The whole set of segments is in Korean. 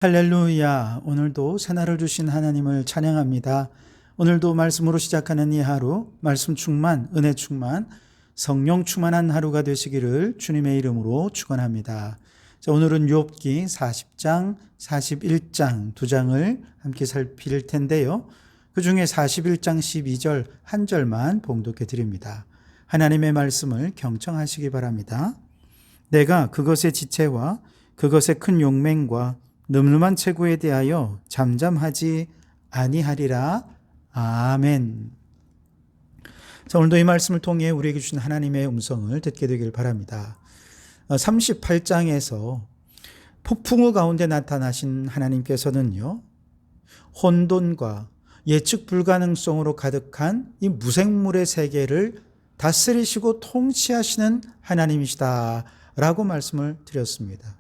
할렐루야. 오늘도 새날을 주신 하나님을 찬양합니다. 오늘도 말씀으로 시작하는 이 하루, 말씀 충만, 은혜 충만, 성령 충만한 하루가 되시기를 주님의 이름으로 축원합니다. 자, 오늘은 욥기 40장, 41장 두 장을 함께 살필 텐데요. 그 중에 41장 12절 한 절만 봉독해 드립니다. 하나님의 말씀을 경청하시기 바랍니다. 내가 그것의 지체와 그것의 큰 용맹과 늠름한 체구에 대하여 잠잠하지 아니하리라. 아멘. 자, 오늘도 이 말씀을 통해 우리에게 주신 하나님의 음성을 듣게 되길 바랍니다. 38장에서 폭풍우 가운데 나타나신 하나님께서는요, 혼돈과 예측 불가능성으로 가득한 이 무생물의 세계를 다스리시고 통치하시는 하나님이시다라고 말씀을 드렸습니다.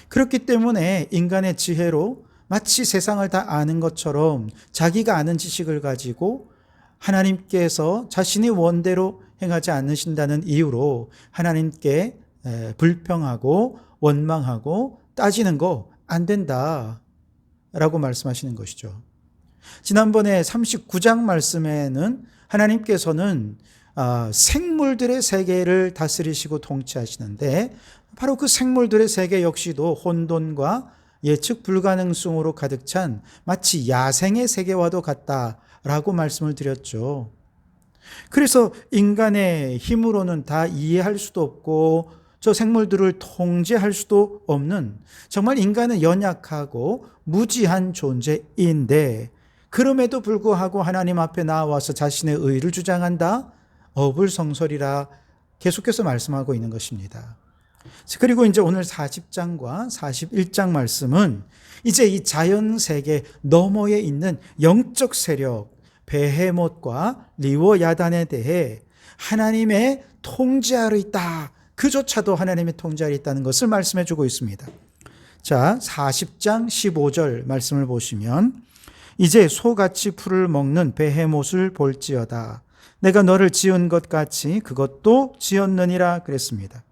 그렇기 때문에 인간의 지혜로 마치 세상을 다 아는 것처럼 자기가 아는 지식을 가지고 하나님께서 자신의 원대로 행하지 않으신다는 이유로 하나님께 불평하고 원망하고 따지는 거 안 된다라고 말씀하시는 것이죠. 지난번에 39장 말씀에는 하나님께서는 생물들의 세계를 다스리시고 통치하시는데 바로 그 생물들의 세계 역시도 혼돈과 예측 불가능성으로 가득 찬 마치 야생의 세계와도 같다라고 말씀을 드렸죠. 그래서 인간의 힘으로는 다 이해할 수도 없고 저 생물들을 통제할 수도 없는 정말 인간은 연약하고 무지한 존재인데 그럼에도 불구하고 하나님 앞에 나와서 자신의 의를 주장한다? 어불성설이라 계속해서 말씀하고 있는 것입니다. 그리고 이제 오늘 40장과 41장 말씀은 이제 이 자연세계 너머에 있는 영적 세력 베헤못과 리워야단에 대해 하나님의 통제 아래 있다. 그조차도 하나님의 통제 아래 있다는 것을 말씀해 주고 있습니다. 자, 40장 15절 말씀을 보시면 이제 소같이 풀을 먹는 베헤못을 볼지어다. 내가 너를 지은 것 같이 그것도 지었느니라 그랬습니다.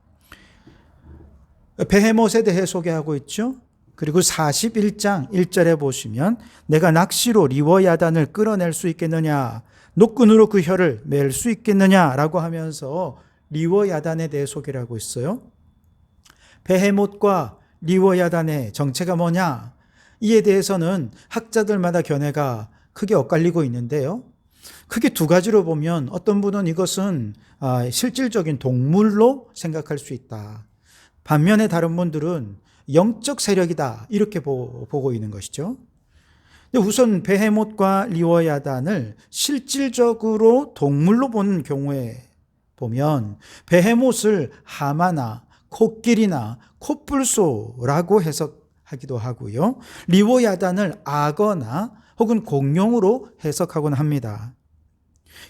베헤못에 대해 소개하고 있죠. 그리고 41장 1절에 보시면 내가 낚시로 리워야단을 끌어낼 수 있겠느냐, 노끈으로 그 혀를 맬 수 있겠느냐라고 하면서 리워야단에 대해 소개를 하고 있어요. 베헤못과 리워야단의 정체가 뭐냐? 이에 대해서는 학자들마다 견해가 크게 엇갈리고 있는데요. 크게 두 가지로 보면 어떤 분은 이것은 실질적인 동물로 생각할 수 있다. 반면에 다른 분들은 영적 세력이다 이렇게 보고 있는 것이죠. 우선 베헤못과 리워야단을 실질적으로 동물로 보는 경우에 보면 베헤못을 하마나 코끼리나 코뿔소라고 해석하기도 하고요. 리워야단을 악어나 혹은 공룡으로 해석하곤 합니다.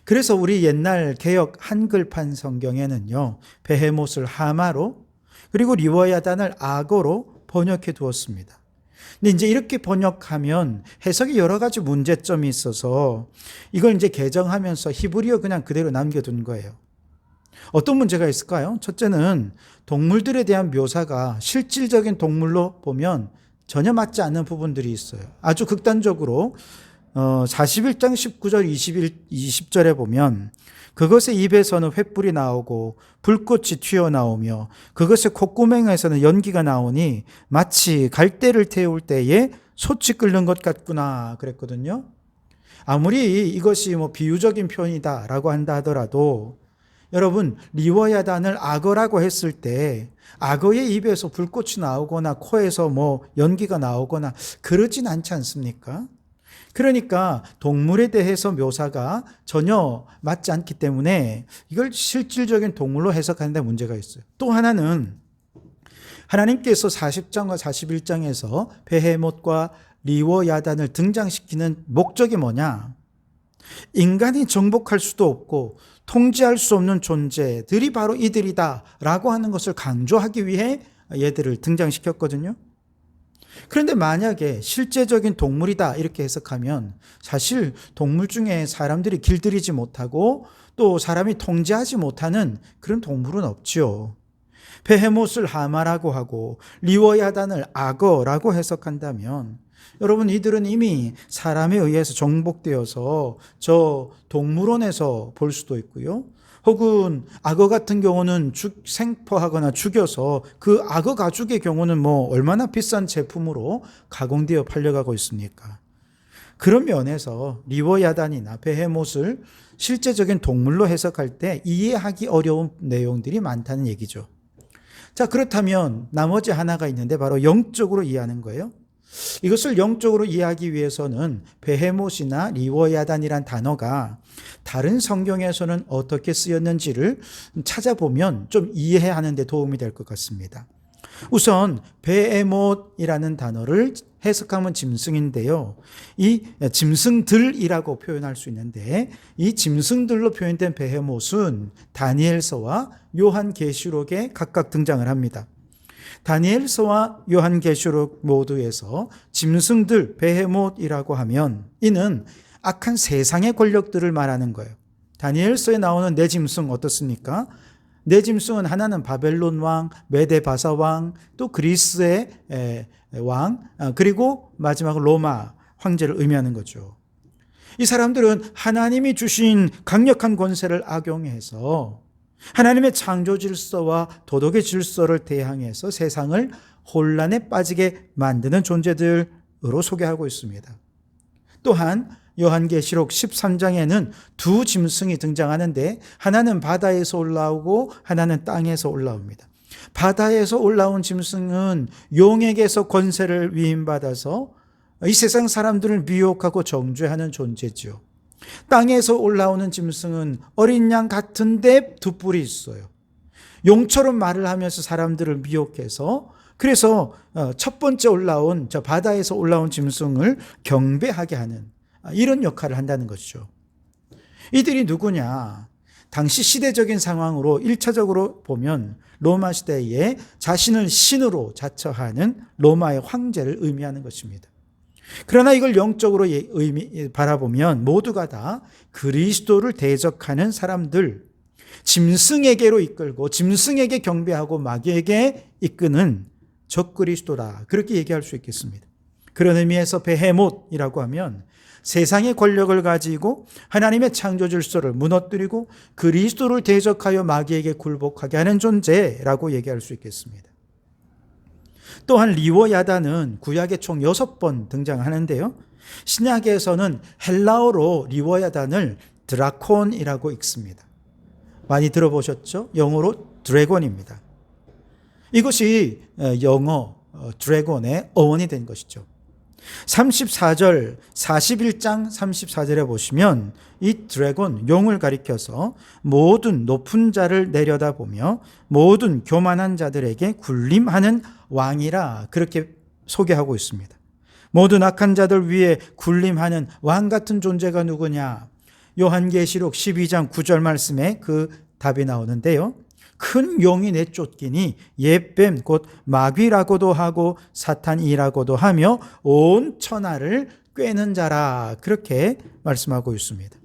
그래서 우리 옛날 개역 한글판 성경에는요, 베헤못을 하마로 그리고 리워야단을 악어로 번역해 두었습니다. 근데 이제 이렇게 번역하면 해석이 여러 가지 문제점이 있어서 이걸 이제 개정하면서 히브리어 그냥 그대로 남겨둔 거예요. 어떤 문제가 있을까요? 첫째는 동물들에 대한 묘사가 실질적인 동물로 보면 전혀 맞지 않는 부분들이 있어요. 아주 극단적으로 41장 19절 20절에 보면 그것의 입에서는 횃불이 나오고 불꽃이 튀어나오며 그것의 콧구멍에서는 연기가 나오니 마치 갈대를 태울 때에 솥이 끓는 것 같구나 그랬거든요. 아무리 이것이 비유적인 표현이다라고 한다 하더라도 여러분 리워야단을 악어라고 했을 때 악어의 입에서 불꽃이 나오거나 코에서 연기가 나오거나 그러진 않지 않습니까? 그러니까 동물에 대해서 묘사가 전혀 맞지 않기 때문에 이걸 실질적인 동물로 해석하는 데 문제가 있어요. 또 하나는 하나님께서 40장과 41장에서 베헤못과 리워야단을 등장시키는 목적이 뭐냐? 인간이 정복할 수도 없고 통제할 수 없는 존재들이 바로 이들이다라고 하는 것을 강조하기 위해 얘들을 등장시켰거든요. 그런데 만약에 실제적인 동물이다 이렇게 해석하면 사실 동물 중에 사람들이 길들이지 못하고 또 사람이 통제하지 못하는 그런 동물은 없지요. 베헤못을 하마라고 하고 리워야단을 악어라고 해석한다면 여러분, 이들은 이미 사람에 의해서 정복되어서 저 동물원에서 볼 수도 있고요. 혹은 악어 같은 경우는 생포하거나 죽여서 그 악어 가죽의 경우는 얼마나 비싼 제품으로 가공되어 팔려가고 있습니까? 그런 면에서 리워야단이나 베헤못을 실제적인 동물로 해석할 때 이해하기 어려운 내용들이 많다는 얘기죠. 자, 그렇다면 나머지 하나가 있는데 바로 영적으로 이해하는 거예요. 이것을 영적으로 이해하기 위해서는 베헤못이나 리워야단이란 단어가 다른 성경에서는 어떻게 쓰였는지를 찾아보면 좀 이해하는 데 도움이 될 것 같습니다. 우선 베헤못이라는 단어를 해석하면 짐승인데요. 이 짐승들이라고 표현할 수 있는데 이 짐승들로 표현된 베헤못은 다니엘서와 요한계시록에 각각 등장을 합니다. 다니엘서와 요한계시록 모두에서 짐승들 베헤못이라고 하면 이는 악한 세상의 권력들을 말하는 거예요. 다니엘서에 나오는 네 짐승 어떻습니까? 네 짐승은 하나는 바벨론 왕, 메데바사 왕, 또 그리스의 왕, 그리고 마지막으로 로마 황제를 의미하는 거죠. 이 사람들은 하나님이 주신 강력한 권세를 악용해서 하나님의 창조 질서와 도덕의 질서를 대항해서 세상을 혼란에 빠지게 만드는 존재들으로 소개하고 있습니다. 또한 요한계시록 13장에는 두 짐승이 등장하는데 하나는 바다에서 올라오고 하나는 땅에서 올라옵니다. 바다에서 올라온 짐승은 용에게서 권세를 위임받아서 이 세상 사람들을 미혹하고 정죄하는 존재죠. 땅에서 올라오는 짐승은 어린 양 같은데 두 뿔이 있어요. 용처럼 말을 하면서 사람들을 미혹해서 그래서 첫 번째 올라온 저 바다에서 올라온 짐승을 경배하게 하는 이런 역할을 한다는 것이죠. 이들이 누구냐? 당시 시대적인 상황으로 1차적으로 보면 로마 시대에 자신을 신으로 자처하는 로마의 황제를 의미하는 것입니다. 그러나 이걸 영적으로 바라보면 모두가 다 그리스도를 대적하는 사람들, 짐승에게로 이끌고 짐승에게 경배하고 마귀에게 이끄는 적그리스도다, 그렇게 얘기할 수 있겠습니다. 그런 의미에서 베헤못이라고 하면 세상의 권력을 가지고 하나님의 창조 질서를 무너뜨리고 그리스도를 대적하여 마귀에게 굴복하게 하는 존재라고 얘기할 수 있겠습니다. 또한 리워야단은 구약에 총 6번 등장하는데요. 신약에서는 헬라어로 리워야단을 드라콘이라고 읽습니다. 많이 들어보셨죠? 영어로 드래곤입니다. 이것이 영어 드래곤의 어원이 된 것이죠. 34절, 41장 34절에 보시면 이 드래곤, 용을 가리켜서 모든 높은 자를 내려다보며 모든 교만한 자들에게 군림하는 왕이라 그렇게 소개하고 있습니다. 모든 악한 자들 위에 군림하는 왕 같은 존재가 누구냐? 요한계시록 12장 9절 말씀에 그 답이 나오는데요. 큰 용이 내쫓기니 옛뱀 곧 마귀라고도 하고 사탄이라고도 하며 온 천하를 꿰는 자라, 그렇게 말씀하고 있습니다.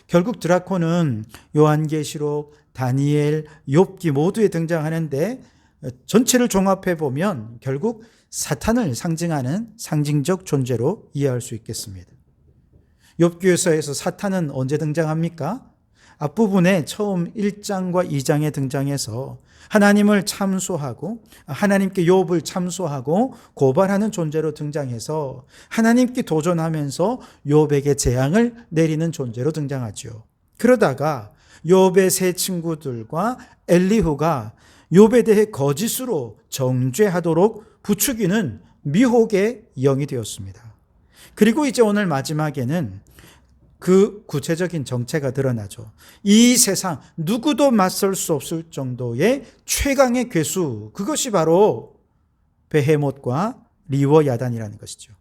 결국 드라콘은 요한계시록, 다니엘, 욥기 모두에 등장하는데 전체를 종합해 보면 결국 사탄을 상징하는 상징적 존재로 이해할 수 있겠습니다. 욥기서에서 사탄은 언제 등장합니까? 앞부분에 처음 1장과 2장에 등장해서 하나님을 참소하고 하나님께 욥을 참소하고 고발하는 존재로 등장해서 하나님께 도전하면서 욥에게 재앙을 내리는 존재로 등장하죠. 그러다가 욥의 세 친구들과 엘리후가 욥에 대해 거짓으로 정죄하도록 부추기는 미혹의 영이 되었습니다. 그리고 이제 오늘 마지막에는 그 구체적인 정체가 드러나죠. 이 세상 누구도 맞설 수 없을 정도의 최강의 괴수, 그것이 바로 베헤못과 리워야단이라는 것이죠.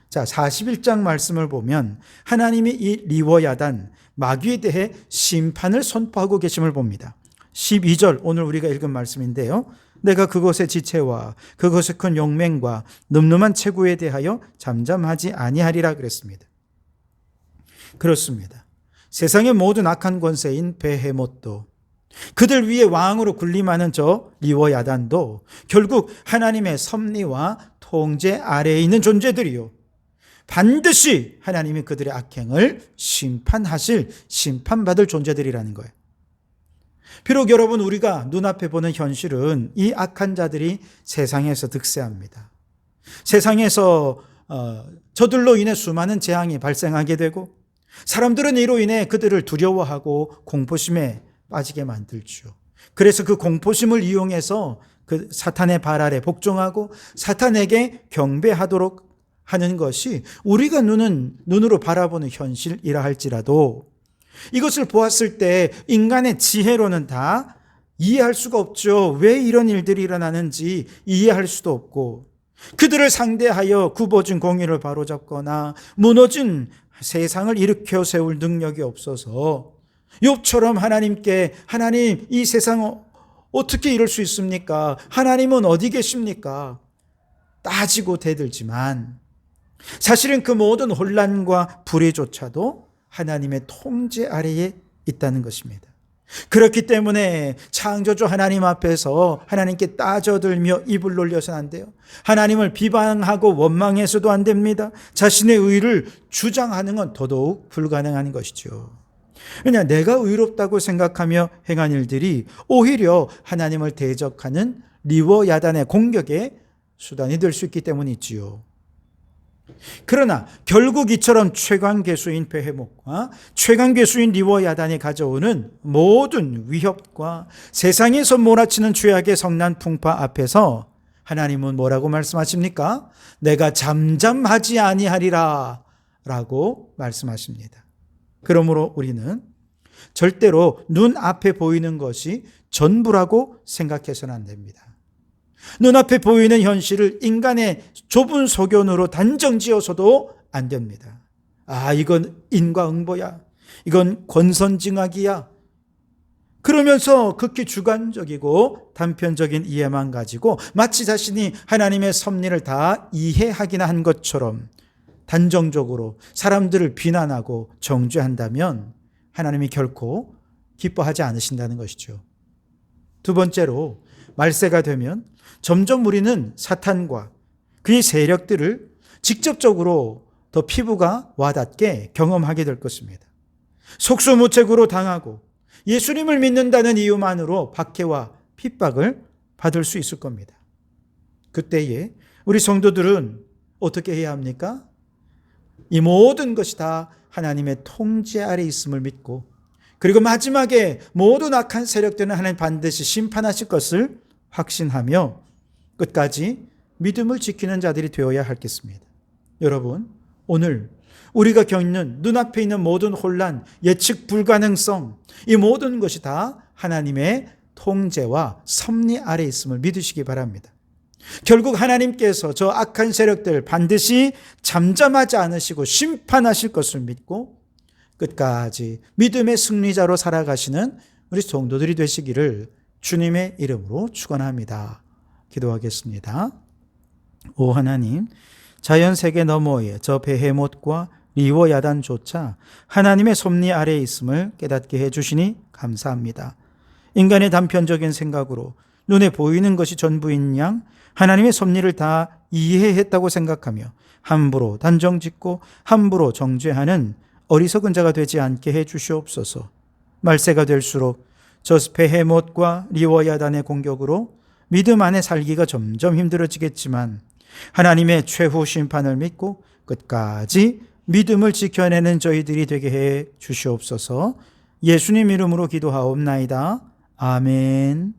자, 41장 말씀을 보면 하나님이 이 리워야단, 마귀에 대해 심판을 선포하고 계심을 봅니다. 12절, 오늘 우리가 읽은 말씀인데요. 내가 그것의 지체와 그것의 큰 용맹과 늠름한 체구에 대하여 잠잠하지 아니하리라 그랬습니다. 그렇습니다. 세상의 모든 악한 권세인 베헤못도 그들 위에 왕으로 군림하는 저 리워 야단도 결국 하나님의 섭리와 통제 아래에 있는 존재들이요, 반드시 하나님이 그들의 악행을 심판받을 존재들이라는 거예요. 비록 여러분, 우리가 눈앞에 보는 현실은 이 악한 자들이 세상에서 득세합니다. 세상에서 저들로 인해 수많은 재앙이 발생하게 되고, 사람들은 이로 인해 그들을 두려워하고 공포심에 빠지게 만들죠. 그래서 그 공포심을 이용해서 그 사탄의 발 아래 복종하고 사탄에게 경배하도록 하는 것이 우리가 눈으로 바라보는 현실이라 할지라도, 이것을 보았을 때 인간의 지혜로는 다 이해할 수가 없죠. 왜 이런 일들이 일어나는지 이해할 수도 없고, 그들을 상대하여 굽어진 공의를 바로잡거나 무너진 세상을 일으켜 세울 능력이 없어서 욥처럼 하나님께, 하나님, 이 세상 어떻게 이럴 수 있습니까? 하나님은 어디 계십니까? 따지고 대들지만 사실은 그 모든 혼란과 불의조차도 하나님의 통제 아래에 있다는 것입니다. 그렇기 때문에 창조주 하나님 앞에서 하나님께 따져들며 입을 놀려서는 안 돼요. 하나님을 비방하고 원망해서도 안 됩니다. 자신의 의를 주장하는 건 더더욱 불가능한 것이죠. 왜냐, 내가 의롭다고 생각하며 행한 일들이 오히려 하나님을 대적하는 리워 야단의 공격의 수단이 될 수 있기 때문이지요. 그러나 결국 이처럼 최강괴수인 베헤못과 최강괴수인 리워 야단이 가져오는 모든 위협과 세상에서 몰아치는 죄악의 성난 풍파 앞에서 하나님은 뭐라고 말씀하십니까? 내가 잠잠하지 아니하리라 라고 말씀하십니다. 그러므로 우리는 절대로 눈앞에 보이는 것이 전부라고 생각해서는 안 됩니다. 눈앞에 보이는 현실을 인간의 좁은 소견으로 단정지어서도 안 됩니다. 이건 인과응보야, 이건 권선징악이야, 그러면서 극히 주관적이고 단편적인 이해만 가지고 마치 자신이 하나님의 섭리를 다 이해하기나 한 것처럼 단정적으로 사람들을 비난하고 정죄한다면 하나님이 결코 기뻐하지 않으신다는 것이죠. 두 번째로, 말세가 되면 점점 우리는 사탄과 그의 세력들을 직접적으로 더 피부가 와닿게 경험하게 될 것입니다. 속수무책으로 당하고 예수님을 믿는다는 이유만으로 박해와 핍박을 받을 수 있을 겁니다. 그때에 우리 성도들은 어떻게 해야 합니까? 이 모든 것이 다 하나님의 통제 아래 있음을 믿고, 그리고 마지막에 모든 악한 세력들은 하나님 반드시 심판하실 것을 확신하며 끝까지 믿음을 지키는 자들이 되어야 하겠습니다. 여러분, 오늘 우리가 겪는 눈앞에 있는 모든 혼란, 예측 불가능성, 이 모든 것이 다 하나님의 통제와 섭리 아래 있음을 믿으시기 바랍니다. 결국 하나님께서 저 악한 세력들 반드시 잠잠하지 않으시고 심판하실 것을 믿고 끝까지 믿음의 승리자로 살아가시는 우리 성도들이 되시기를 주님의 이름으로 축원합니다. 기도하겠습니다. 오 하나님, 자연세계 너머에 저 베헤못과 리워 야단조차 하나님의 섭리 아래에 있음을 깨닫게 해주시니 감사합니다. 인간의 단편적인 생각으로 눈에 보이는 것이 전부인 양 하나님의 섭리를 다 이해했다고 생각하며 함부로 단정짓고 함부로 정죄하는 어리석은 자가 되지 않게 해주시옵소서. 말세가 될수록 저 베헤못과 리워 야단의 공격으로 믿음 안에 살기가 점점 힘들어지겠지만 하나님의 최후 심판을 믿고 끝까지 믿음을 지켜내는 저희들이 되게 해 주시옵소서. 예수님 이름으로 기도하옵나이다. 아멘.